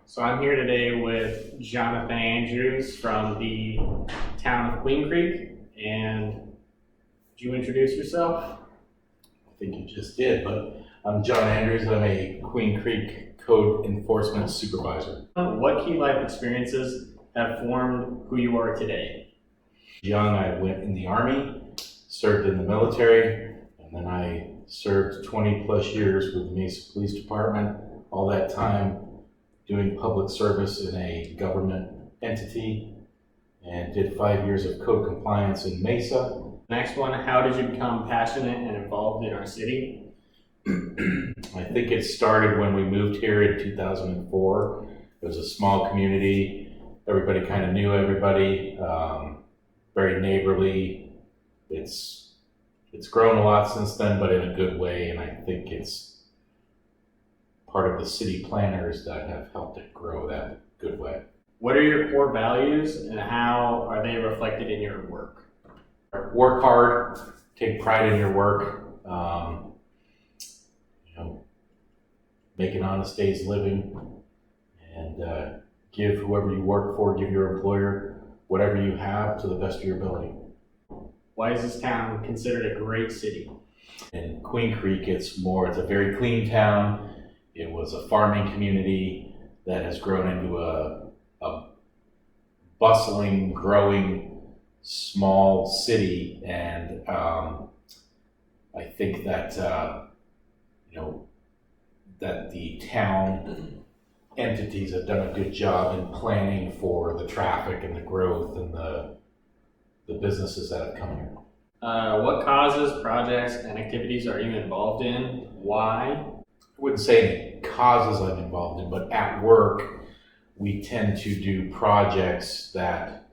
So I'm here today with Jonathan Andrews from the town of Queen Creek. And would you introduce yourself? I think you just did, but I'm John Andrews. I'm a Queen Creek Code Enforcement Supervisor. What key life experiences have formed who you are today? Young, I went in the Army, served in the military, and then I served 20 plus years with the Mesa Police Department. All that time doing public service in a government entity, and did 5 years of code compliance in Mesa. Next one, how did you become passionate and involved in our city? I think it started when we moved here in 2004. It was a small community. Everybody kind of knew everybody, very neighborly. It's grown a lot since then, but in a good way, and I think it's part of the city planners that have helped it grow that good way. What are your core values and how are they reflected in your work? Work hard, take pride in your work, make an honest day's living, and give whoever you work for, give your employer whatever you have to the best of your ability. Why is this town considered a great city? In Queen Creek, it's a very clean town. It was a farming community that has grown into a bustling, growing, small city, and I think that that the town entities have done a good job in planning for the traffic and the growth and the businesses that have come here. What causes, projects, and activities are you involved in? Why? I wouldn't say any causes I'm involved in, but at work, we tend to do projects that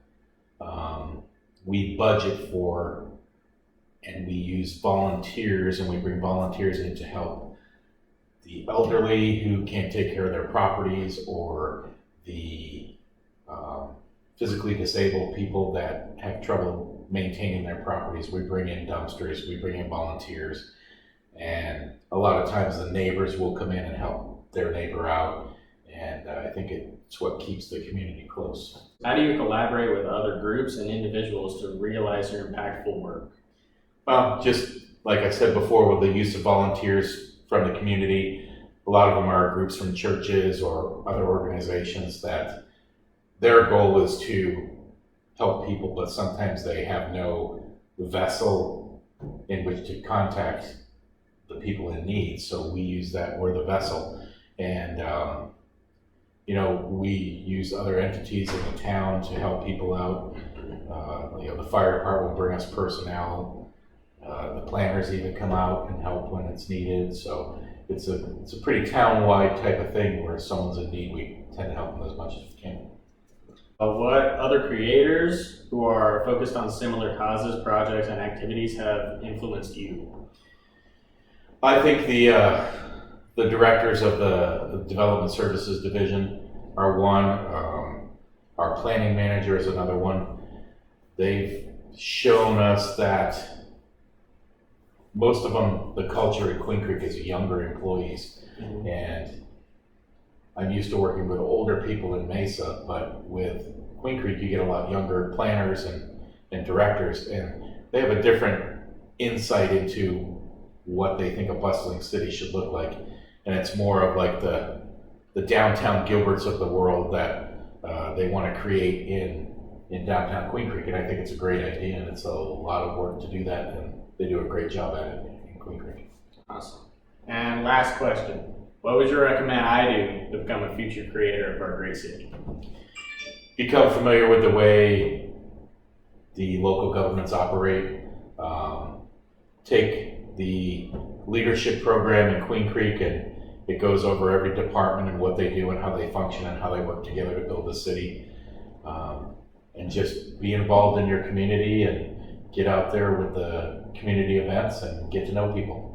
we budget for, and we use volunteers, and we bring volunteers in to help the elderly who can't take care of their properties, or the physically disabled people that have trouble maintaining their properties. We bring in dumpsters, we bring in volunteers, and a lot of times the neighbors will come in and help their neighbor out, and I think it's what keeps the community close. How do you collaborate with other groups and individuals to realize your impactful work? Well, just like I said before, with the use of volunteers from the community, a lot of them are groups from churches or other organizations that their goal is to help people, but sometimes they have no vessel in which to contact the people in need. So we use that, we're the vessel. And, we use other entities in the town to help people out. The fire department will bring us personnel. The planners even come out and help when it's needed. So it's a pretty town-wide type of thing where if someone's in need, we tend to help them as much as we can. What other creators who are focused on similar causes, projects, and activities have influenced you? I think the directors of the Development Services Division are one. Our planning manager is another one. They've shown us that most of them, the culture in Queen Creek is younger employees. Mm-hmm. And I'm used to working with older people in Mesa, but with Queen Creek, you get a lot younger planners and directors, and they have a different insight into what they think a bustling city should look like. And it's more of like the downtown Gilberts of the world that they want to create in downtown Queen Creek. And I think it's a great idea, and it's a lot of work to do that, and they do a great job at it in Queen Creek. Awesome. And last question. What would you recommend I do to become a future creator of our great city? Become familiar with the way the local governments operate. Take the leadership program in Queen Creek, and it goes over every department and what they do and how they function and how they work together to build the city. And just be involved in your community and get out there with the community events and get to know people.